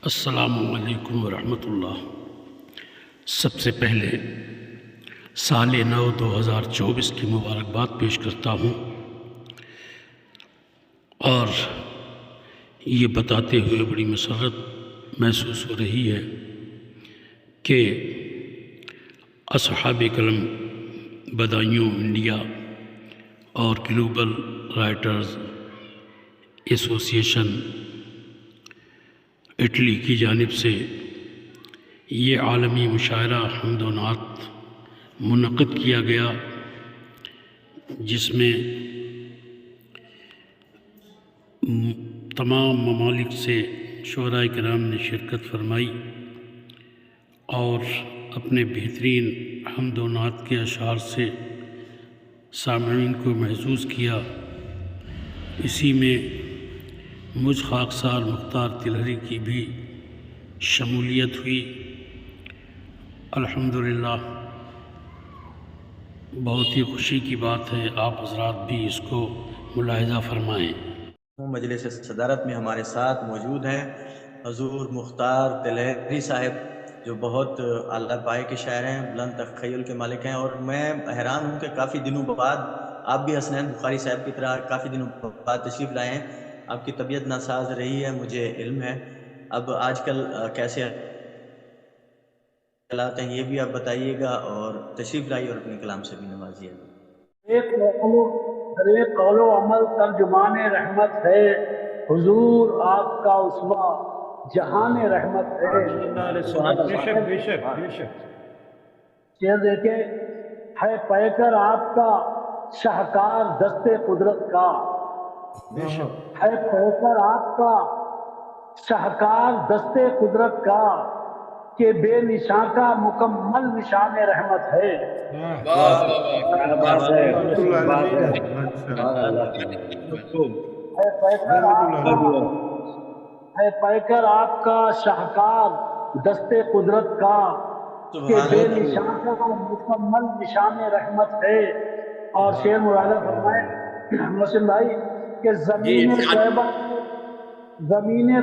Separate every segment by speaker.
Speaker 1: السلام علیکم ورحمۃ اللہ۔ سب سے پہلے سال نو 2024 کی مبارکباد پیش کرتا ہوں اور یہ بتاتے ہوئے بڑی مسرت محسوس ہو رہی ہے کہ اصحاب قلم بدایوں انڈیا اور گلوبل رائٹرز ایسوسی ایشن اٹلی کی جانب سے یہ عالمی مشاعرہ حمد و نعت منعقد کیا گیا، جس میں تمام ممالک سے شعراء کرام نے شرکت فرمائی اور اپنے بہترین حمد و نعت کے اشعار سے سامعین کو محظوظ کیا۔ اسی میں مجھ خاکسار مختار تلہری کی بھی شمولیت ہوئی۔ الحمدللہ بہت ہی خوشی کی بات ہے، آپ حضرات بھی اس کو ملاحظہ فرمائیں۔
Speaker 2: مجلس صدارت میں ہمارے ساتھ موجود ہیں حضور مختار تلہری صاحب، جو بہت اعلیٰ پائے کے شاعر ہیں، بلند تخیل کے مالک ہیں، اور میں حیران ہوں کہ کافی دنوں بعد آپ بھی حسنین بخاری صاحب کی طرح کافی دنوں بعد تشریف لائے ہیں۔ آپ کی طبیعت ناساز رہی ہے، مجھے علم ہے۔ اب آج کل کیسے حالات ہیں یہ بھی آپ بتائیے گا، اور تشریف لائیے اور اپنے کلام سے بھی نوازیے گا۔
Speaker 3: ایک قول و عمل ترجمان رحمت ہے، حضور آپ کا اسوہ جہان رحمت ہے۔
Speaker 4: بے شک
Speaker 3: شعر دیکھیں، ہے پیکر آپ کا شاہکار دست قدرت کا، ہے پیکر آپ کا شاہکار دست قدرت کا، کہ بے نشان کا مکمل نشان رحمت ہے۔ ہے پیکر آپ کا شاہکار دست قدرت کا، کہ بے نشان کا مکمل نشان رحمت ہے۔ اور شعر مراجعہ فرمائے محسن بھائی کہ زمین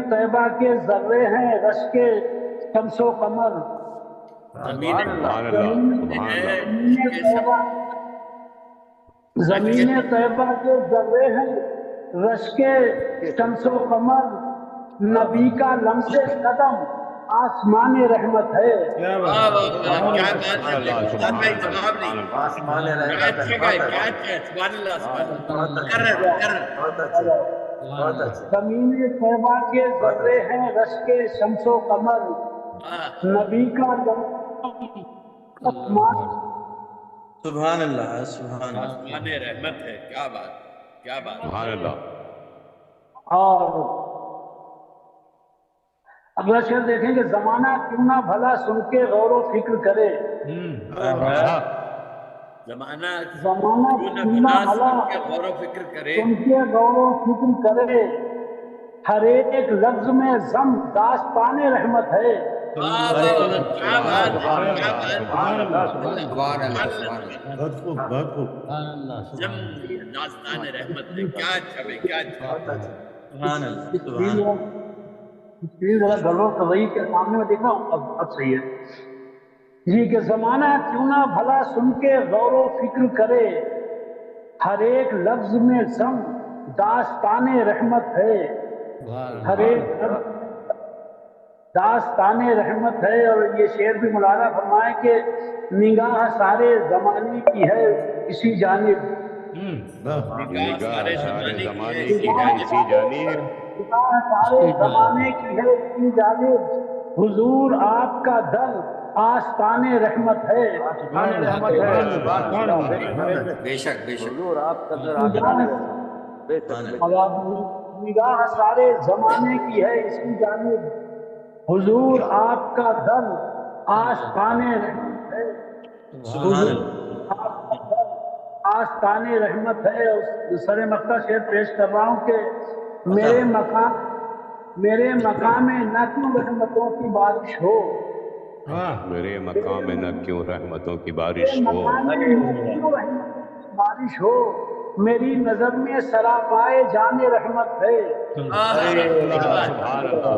Speaker 3: طیبہ کے ذرے ہیں رشک شمس و قمر۔ زمین طیبہ کے ذرے ہیں رشک شمس و قمر، نبی کا لمس قدم آسمان رحمت ہے۔ زمین طیبہ کے ذرے ہیں رشک شمس و قمر، نبی کا
Speaker 2: سبحان اللہ، سبحان
Speaker 5: آسمان رحمت ہے۔ کیا بات، کیا بات،
Speaker 4: سبحان اللہ۔
Speaker 3: اور اگلا شعر دیکھیں کہ زمانہ کیوں نہ بھلا سن کے غور و فکر کرے۔
Speaker 5: زمانہ
Speaker 3: کیوں نہ بھلا
Speaker 5: سن کے غور و فکر کرے،
Speaker 3: سن کے غور و فکر کرے، ہر ایک لفظ میں ضم داستان رحمت ہے۔
Speaker 5: کیا بات، داستان رحمت ہے۔ کیا اچھا بھائی، کیا اچھا۔
Speaker 3: اسکرین ذرا گڑبڑ کر رہی کے سامنے میں دیکھ رہا ہوں، اب صحیح ہے جی۔ کہ زمانہ کیوں نہ بھلا سن کے غور و فکر کرے، ہر ایک لفظ میں ضم داستان رحمت ہے۔ ہر ایک داستان رحمت ہے۔ اور یہ شعر بھی ملاحظہ فرمائے کہ نگاہ سارے زمانے کی ہے اسی جانب،
Speaker 4: سارے زمانے کی ہے اسی جانب،
Speaker 3: سارے زمانے کی ہے اسی جانب، حضور آپ کا در آستان رحمت ہے۔
Speaker 2: بے شک بے شک،
Speaker 6: حضور آپ کا در آستان
Speaker 3: نگاہ سارے زمانے کی ہے اسی جانب، حضور آپ کا در آستان رحمت ہے۔ حضور آپ کا در آستان رحمت ہے۔ سر مقطع شعر پیش کر رہا ہوں کہ میرے مقام نہ کیوں رحمتوں کی بارش ہو،
Speaker 4: میرے مقام میں نہ کیوں رحمتوں کی بارش ہو،
Speaker 3: بارش ہو، میری نظر میں سراپائے جان رحمت ہے۔
Speaker 4: سبحان اللہ،